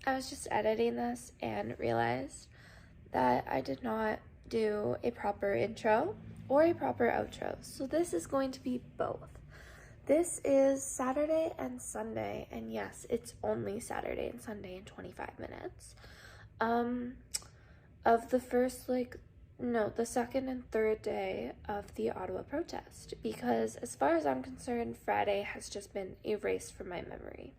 I was just editing this and realized that I did not do a proper intro or a proper outro. So this is going to be both. This is Saturday and Sunday, and yes, it's only Saturday and Sunday in 25 minutes. Of the the second and third day of the Ottawa Protest, because as far as I'm concerned, Friday has just been erased from my memory.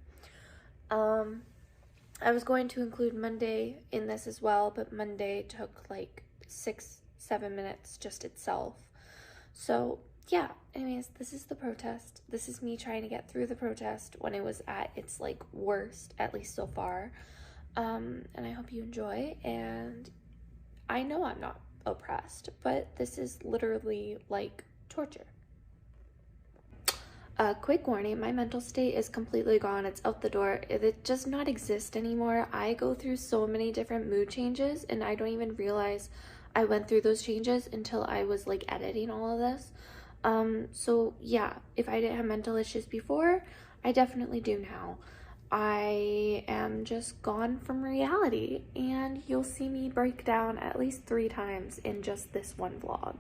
I was going to include Monday in this as well, but Monday took like 6-7 minutes just itself. So yeah, anyways, this is the protest. This is me trying to get through the protest when it was at its like worst, at least so far. And I hope you enjoy, and I know I'm not oppressed, but this is literally like torture. Quick warning, my mental state is completely gone. It's out the door. It does not exist anymore. I go through so many different mood changes, and I don't even realize I went through those changes until I was like editing all of this. So yeah, if I didn't have mental issues before, I definitely do now. I am just gone from reality, and you'll see me break down at least 3 times in just this one vlog.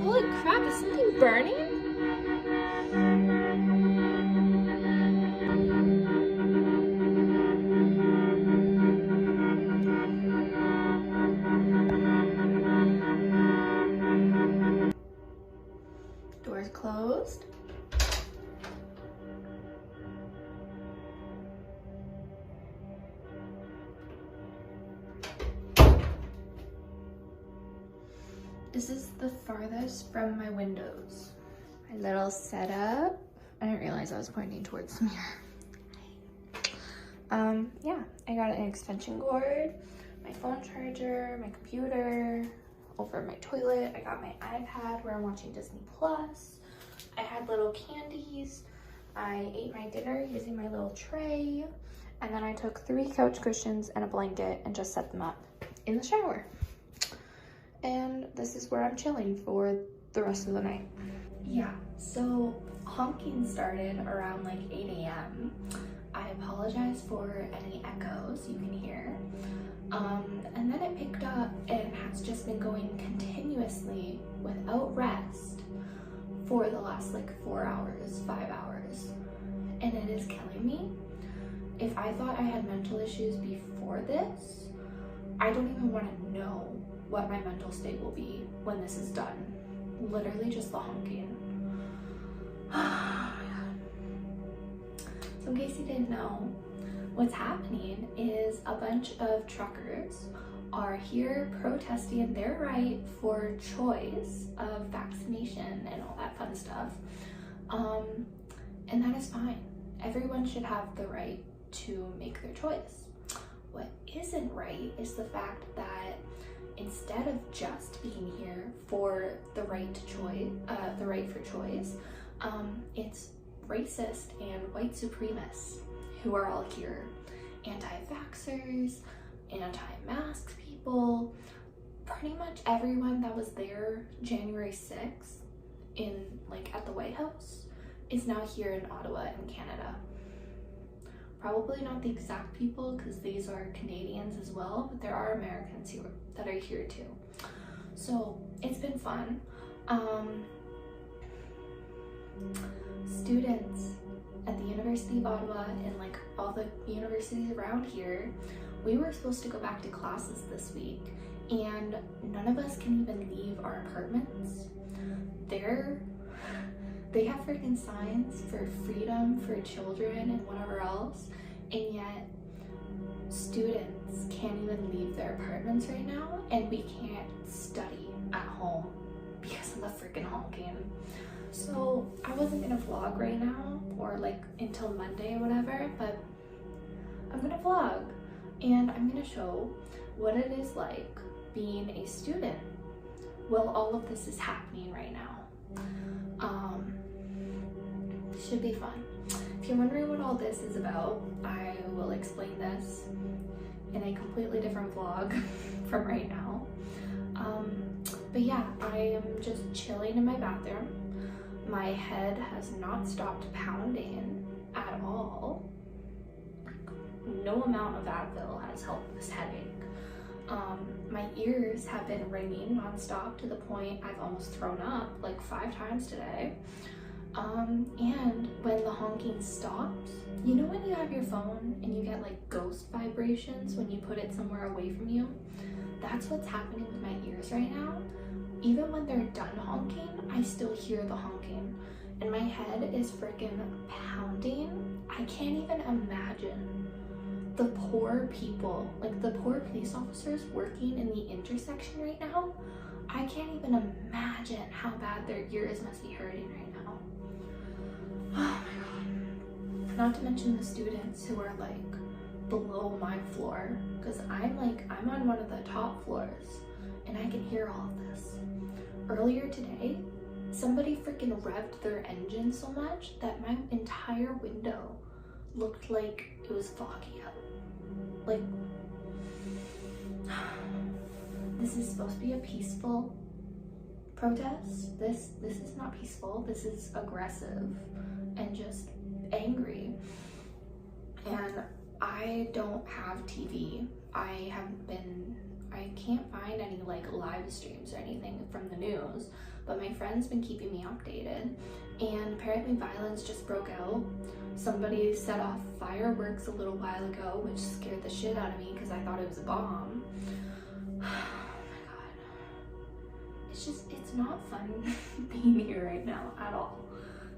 Holy crap, is something burning? Doors closed. This is the farthest from my windows. My little setup. I didn't realize I was pointing towards the mirror. Yeah, I got an extension cord, my phone charger, my computer. Over my toilet, I got my iPad where I'm watching Disney Plus. I had little candies. I ate my dinner using my little tray. And then I took 3 couch cushions and a blanket and just set them up in the shower. And this is where I'm chilling for the rest of the night. Yeah, so honking started around like 8 a.m. I apologize for any echoes you can hear. And then it picked up and has just been going continuously without rest for the last like 4 hours, 5 hours. And it is killing me. If I thought I had mental issues before this, I don't even want to know what my mental state will be when this is done. Literally just the honking. So in case you didn't know, what's happening is a bunch of truckers are here protesting their right for choice of vaccination and all that fun stuff. And that is fine. Everyone should have the right to make their choice. What isn't right is the fact that instead of just being here for the right to choice, for choice, it's racist and white supremacists who are all here. Anti-vaxxers, anti-mask people, pretty much everyone that was there January 6th at the White House is now here in Ottawa in Canada. Probably not the exact people, because these are Canadians as well, but there are Americans here that are here too. So it's been fun. Students at the University of Ottawa and like all the universities around here we were supposed to go back to classes this week, and none of us can even leave our apartments. They have freaking signs for freedom for children and whatever else, and yet students can't even leave their apartments right now, and we can't study at home because of the freaking honking. So I wasn't gonna vlog right now, or like until Monday or whatever, but I'm gonna vlog and I'm gonna show what it is like being a student while all of this is happening right now. Should be fun. If you're wondering what all this is about, I will explain this in a completely different vlog from right now. But yeah, I am just chilling in my bathroom. My head has not stopped pounding at all. No amount of Advil has helped this headache. My ears have been ringing nonstop to the point I've almost thrown up like 5 times today. And when the honking stops, you know when you have your phone and you get like ghost vibrations when you put it somewhere away from you? That's what's happening with my ears right now. Even when they're done honking, I still hear the honking. And my head is freaking pounding. I can't even imagine the poor people, like the poor police officers working in the intersection right now. I can't even imagine how bad their ears must be hurting right now. Oh my god. Not to mention the students who are like below my floor, because I'm on one of the top floors and I can hear all of this. Earlier today, somebody freaking revved their engine so much that my entire window looked like it was foggy out. Like, this is supposed to be a peaceful protest. This is not peaceful. This is aggressive and just angry. And I don't have TV. I can't find any like live streams or anything from the news, but my friend's been keeping me updated, and apparently violence just broke out. Somebody set off fireworks a little while ago, which scared the shit out of me because I thought it was a bomb. Oh my god. It's not fun being here right now at all.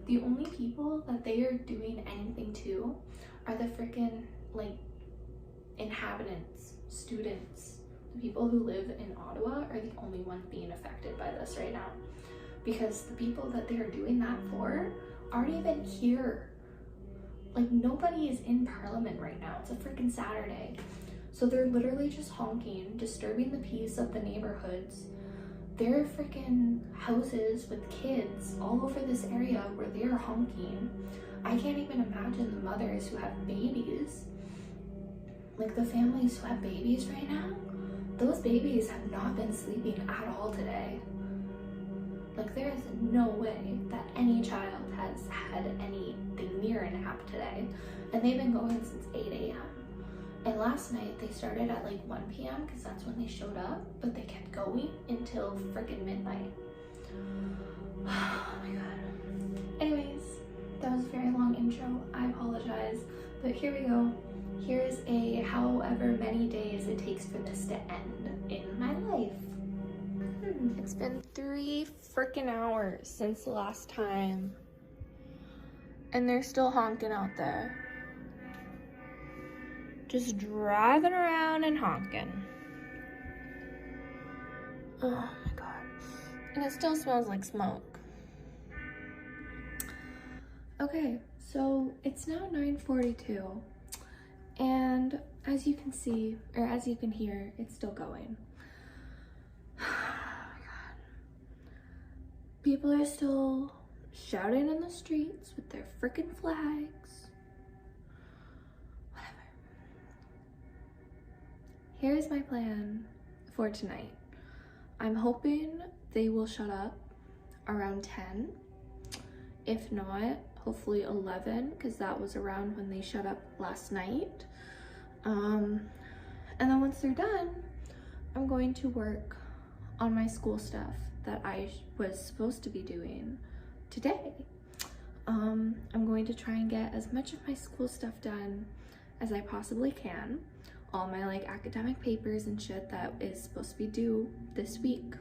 The only people that they are doing anything to are the freaking like inhabitants, students. The people who live in Ottawa are the only ones being affected by this right now, because the people that they're doing that for aren't even here. Like, nobody is in Parliament right now. It's a freaking Saturday. So they're literally just honking, disturbing the peace of the neighborhoods. There are freaking houses with kids all over this area where they're honking. I can't even imagine the mothers who have babies. Like, the families who have babies right now, those babies have not been sleeping at all today. Like, there is no way that any child has had anything near a nap today. And they've been going since 8 a.m. And last night they started at like 1 p.m. because that's when they showed up, but they kept going until freaking midnight. Oh my god. Anyways, that was a very long intro. I apologize, but here we go. Here is a however many days it takes for this to end in my life. It's been 3 freaking hours since the last time, and they're still honking out there. Just driving around and honking. Oh my god. And it still smells like smoke. Okay, so it's now 9:42. And as you can see, or as you can hear, it's still going. Oh my god. People are still shouting in the streets with their freaking flags. Whatever. Here's my plan for tonight. I'm hoping they will shut up around 10. If not, hopefully 11, because that was around when they shut up last night. And then once they're done, I'm going to work on my school stuff that I was supposed to be doing today. I'm going to try and get as much of my school stuff done as I possibly can. all my like academic papers and shit that is supposed to be due this week.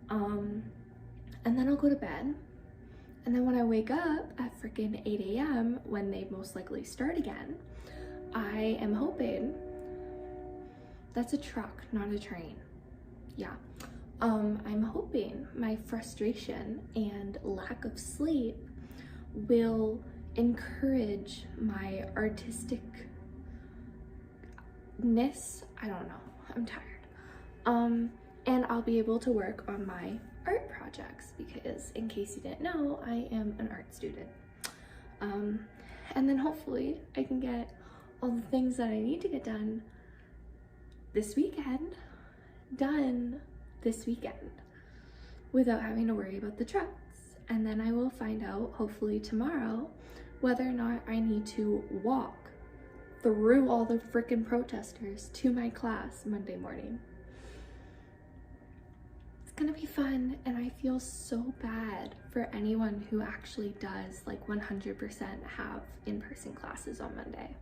And then I'll go to bed. And then when I wake up at freaking 8 a.m. when they most likely start again, I am hoping, that's a truck, not a train. Yeah. I'm hoping my frustration and lack of sleep will encourage my artisticness. I don't know. I'm tired. And I'll be able to work on my art projects because, in case you didn't know, I am an art student. And then hopefully I can get all the things that I need to get done this weekend done this weekend without having to worry about the trucks. And then I will find out, hopefully tomorrow, whether or not I need to walk through all the freaking protesters to my class Monday morning. It's gonna be fun, and I feel so bad for anyone who actually does like 100% have in-person classes on Monday.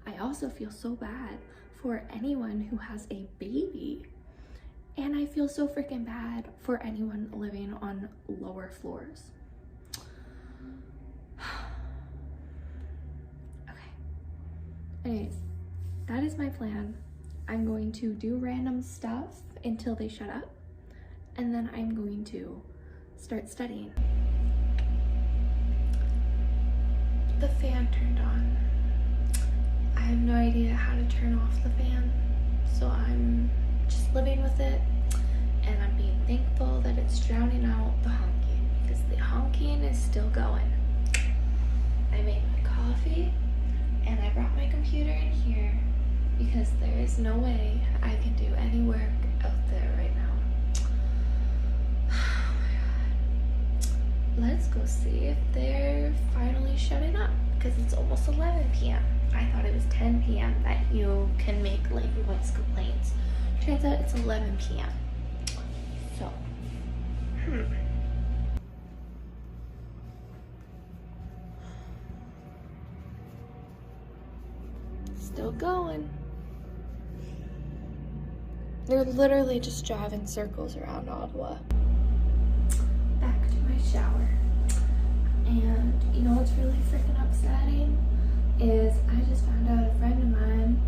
I also feel so bad for anyone who has a baby. And I feel so freaking bad for anyone living on lower floors. Okay. Anyways, that is my plan. I'm going to do random stuff until they shut up. And then I'm going to start studying. The fan turned on. I have no idea how to turn off the fan. So I'm just living with it, and I'm being thankful that it's drowning out the honking, because the honking is still going. I made my coffee, and I brought my computer in here because there is no way I can do any work out there right now. Oh my god. Let's go see if they're finally shutting up, because it's almost 11 p.m. I thought it was 10 p.m. that you can make like voice complaints. Turns out it's 11 p.m. So, Still going. They're literally just driving circles around Ottawa. Back to my shower. And you know what's really freaking upsetting? Is I just found out a friend of mine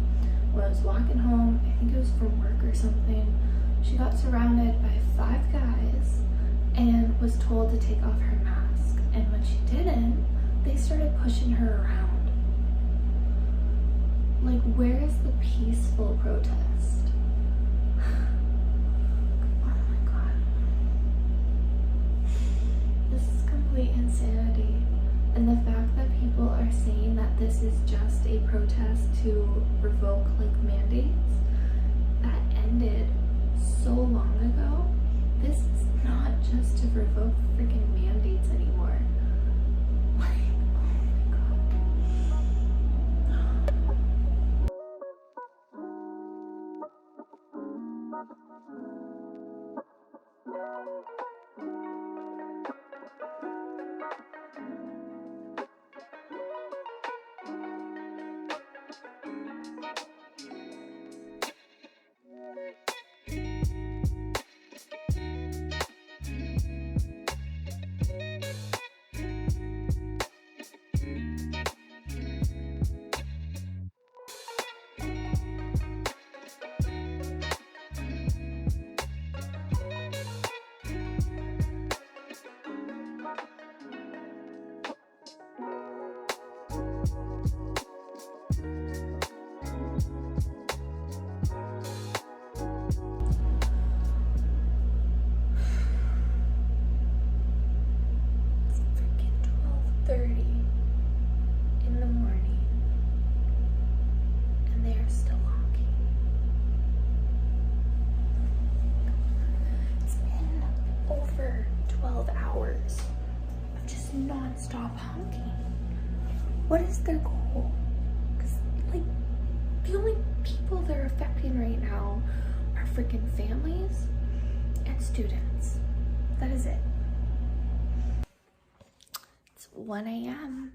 was walking home, I think it was from work or something. She got surrounded by 5 guys and was told to take off her mask. And when she didn't, they started pushing her around. Like, where is the peaceful protest? Oh my god. This is complete insanity. And the fact that people are saying that this is just a protest to revoke like mandates that ended so long ago. This is not just to revoke freaking mandates anymore. Like, oh my stop honking. What is their goal? Because, like, the only people they're affecting right now are freaking families and students. That is it. It's 1 a.m.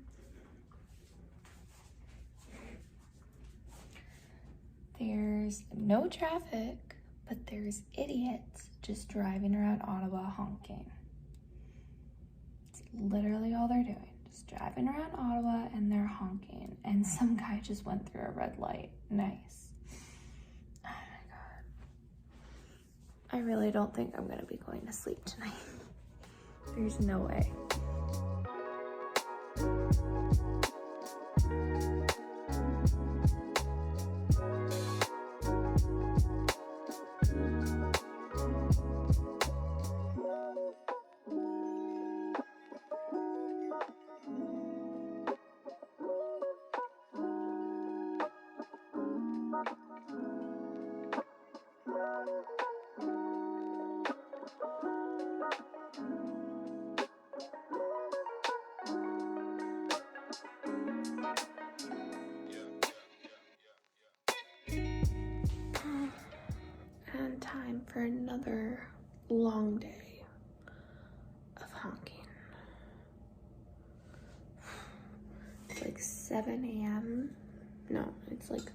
There's no traffic, but there's idiots just driving around Ottawa honking. It's literally all they're doing. Just driving around Ottawa and they're honking. And some guy just went through a red light. Nice. Oh my God. I really don't think I'm gonna be going to sleep tonight. There's no way. And time for another long day of honking. It's like 7 a.m. No, it's like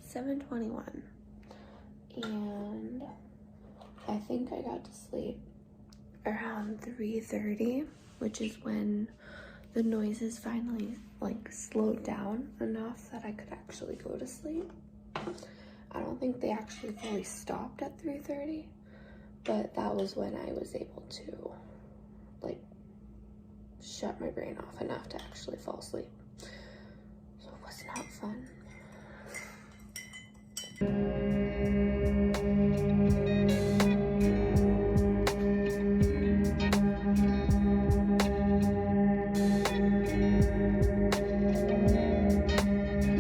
7:21. And I think I got to sleep around 3:30, which is when the noises finally like slowed down enough that I could actually go to sleep. I don't think they actually fully stopped at 3:30, but that was when I was able to like shut my brain off enough to actually fall asleep. So it was not fun.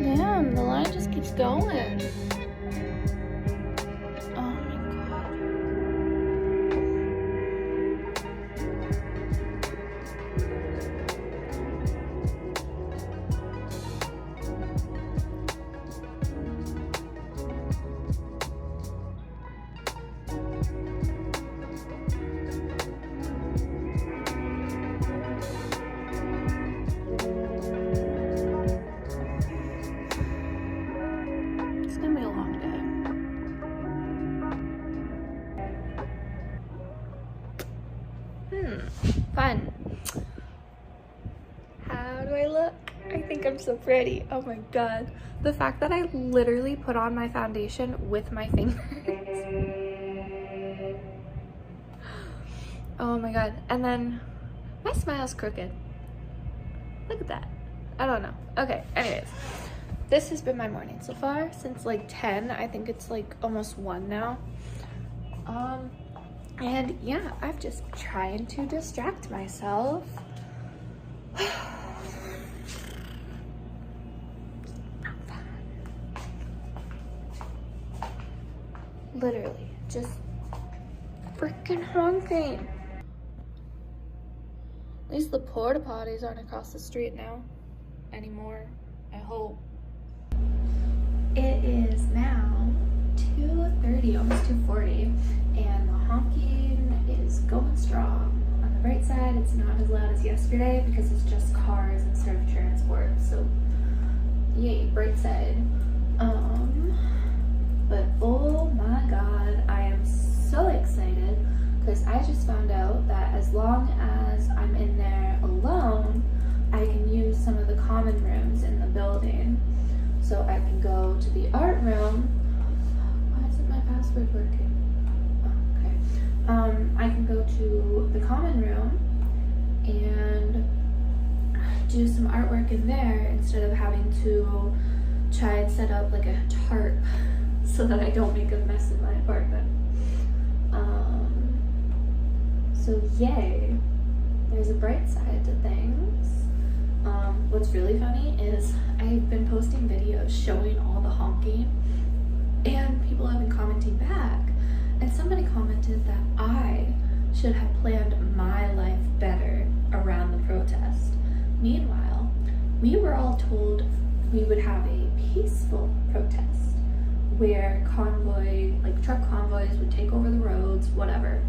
Damn, the line just keeps going. Fun. How do I look? I think I'm so pretty. Oh my God. The fact that I literally put on my foundation with my fingers. Oh my God. And then my smile's crooked. Look at that. I don't know. Okay, anyways. This has been my morning so far since like 10. I think it's like almost 1 now. And yeah, I've just been trying to distract myself. Literally, just freaking honking. At least the porta potties aren't across the street now anymore, I hope. It is now 2:30, almost 2:40, and the honking is going strong. On the bright side, it's not as loud as yesterday because it's just cars instead of transport, so yay, bright side. But oh my God, I am so excited because I just found out that as long as I'm in there alone, I can use some of the common rooms in the building. So I can go to the art room. Why isn't my password working? Oh, okay. I can go to the common room and do some artwork in there instead of having to try and set up like a tarp so that I don't make a mess in my apartment. So yay, there's a bright side to things. What's really funny is I've been posting videos showing all the honking and people have been commenting back, and somebody commented that I should have planned my life better around the protest. Meanwhile, we were all told we would have a peaceful protest where truck convoys would take over the roads, whatever.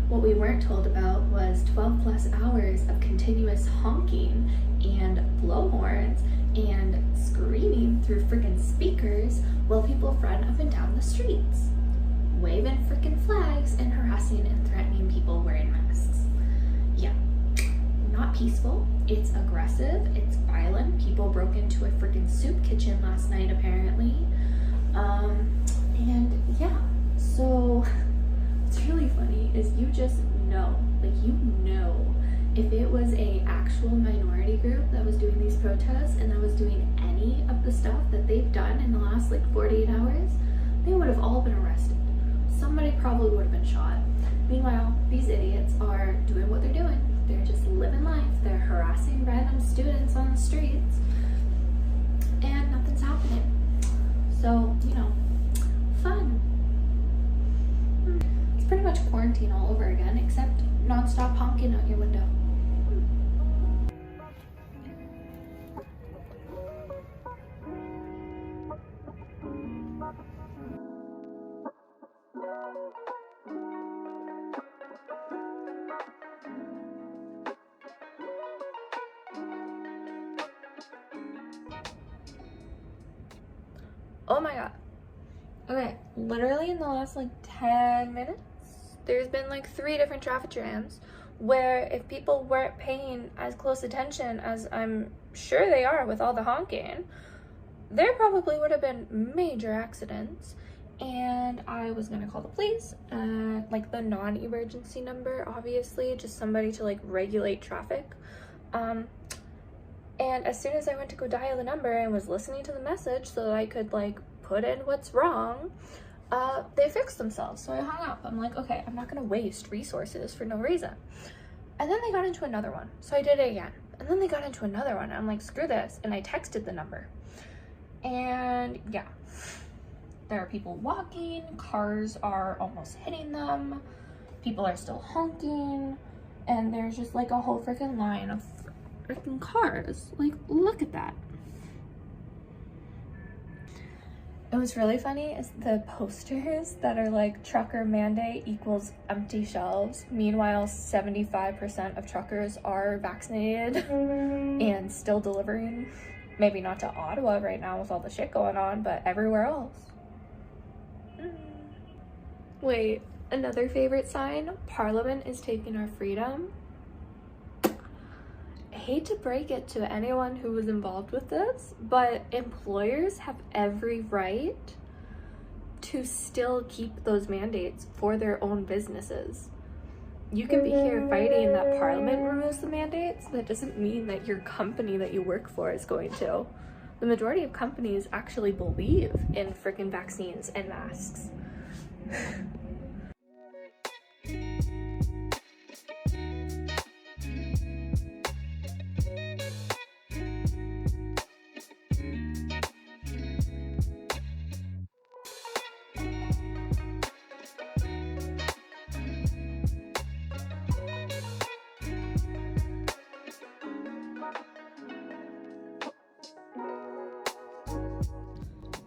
What we weren't told about was 12 plus hours of continuous honking and blow horns and screaming through freaking speakers while people run up and down the streets, waving freaking flags and harassing and threatening people wearing masks. Yeah, not peaceful. It's aggressive. It's violent. People broke into a freaking soup kitchen last night, apparently. And yeah, so what's really funny is you just know, like, you know, if it was a actual minority group that was doing these protests and that was doing any of the stuff that they've done in the last like 48 hours, they would have all been arrested. Somebody probably would have been shot. Meanwhile, these idiots are doing what they're doing. They're just living life. They're harassing random students on the streets and nothing's happening. So, you know, fun. It's pretty much quarantine all over again, except non-stop honking out your window. Oh my god. Okay, literally in the last like 10 minutes, there's been like 3 different traffic jams where if people weren't paying as close attention as I'm sure they are with all the honking, there probably would have been major accidents. And I was gonna call the police, like the non-emergency number, obviously, just somebody to like regulate traffic. And as soon as I went to go dial the number and was listening to the message so that I could like put in what's wrong, they fixed themselves. So I hung up. I'm like, okay, I'm not gonna waste resources for no reason. And then they got into another one. So I did it again. And then they got into another one. I'm like, screw this. And I texted the number. And yeah, there are people walking, cars are almost hitting them, people are still honking, and there's just like a whole freaking line of freaking cars. Like, look at that. It was really funny is the posters that are like trucker mandate equals empty shelves. Meanwhile, 75% of truckers are vaccinated and still delivering. Maybe not to Ottawa right now with all the shit going on, but everywhere else. Wait, another favorite sign? Parliament is taking our freedom. I hate to break it to anyone who was involved with this, but employers have every right to still keep those mandates for their own businesses. You can be here fighting that Parliament removes the mandates. That doesn't mean that your company that you work for is going to. The majority of companies actually believe in freaking vaccines and masks.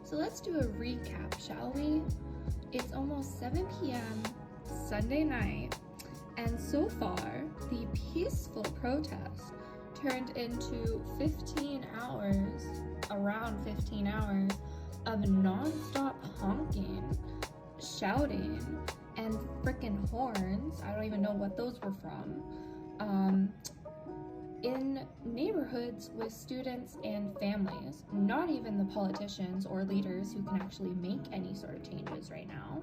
So let's do a recap, shall we? It's almost 7 p.m. Sunday night, and so far, the peaceful protest turned into 15 hours, around 15 hours, of non-stop honking, shouting, and frickin' horns. I don't even know what those were from. In neighborhoods with students and families, not even the politicians or leaders who can actually make any sort of changes right now.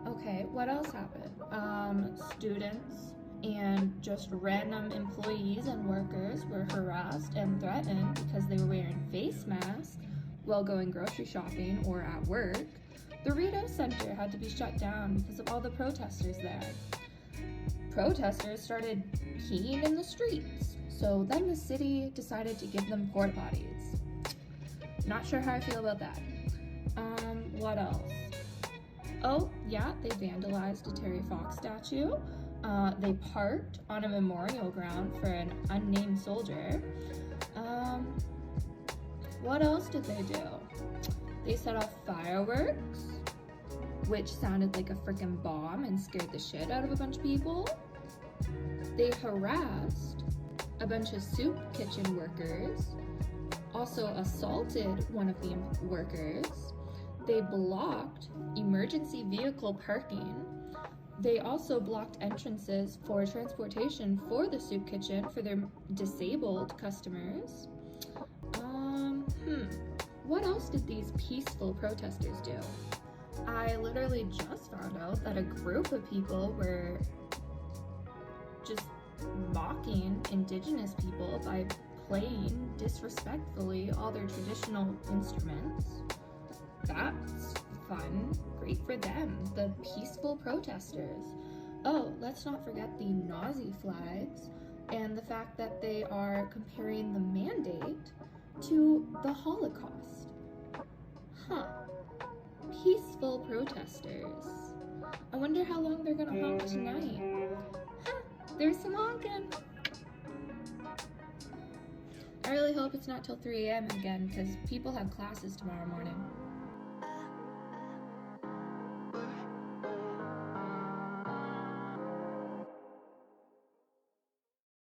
Okay, what else happened? Students and just random employees and workers were harassed and threatened because they were wearing face masks while going grocery shopping or at work. The Rideau Center had to be shut down because of all the protesters there. Protesters started peeing in the streets, so then the city decided to give them porta potties. Not sure how I feel about that. What else? Oh, yeah, they vandalized a Terry Fox statue. They parked on a memorial ground for an unnamed soldier. What else did they do? They set off fireworks, which sounded like a freaking bomb and scared the shit out of a bunch of people. They harassed a bunch of soup kitchen workers also assaulted one of the workers. They blocked emergency vehicle parking. They also blocked entrances for transportation for the soup kitchen for their disabled customers. What else did these peaceful protesters do? I literally just found out that a group of people were just mocking Indigenous people by playing disrespectfully all their traditional instruments. That's fun. Great for them, the peaceful protesters. Oh, let's not forget the Nazi flags and the fact that they are comparing the mandate to the Holocaust. Huh. Peaceful protesters. I wonder how long they're gonna honk tonight. Huh, there's some honking. I really hope it's not till 3 a.m. again because people have classes tomorrow morning.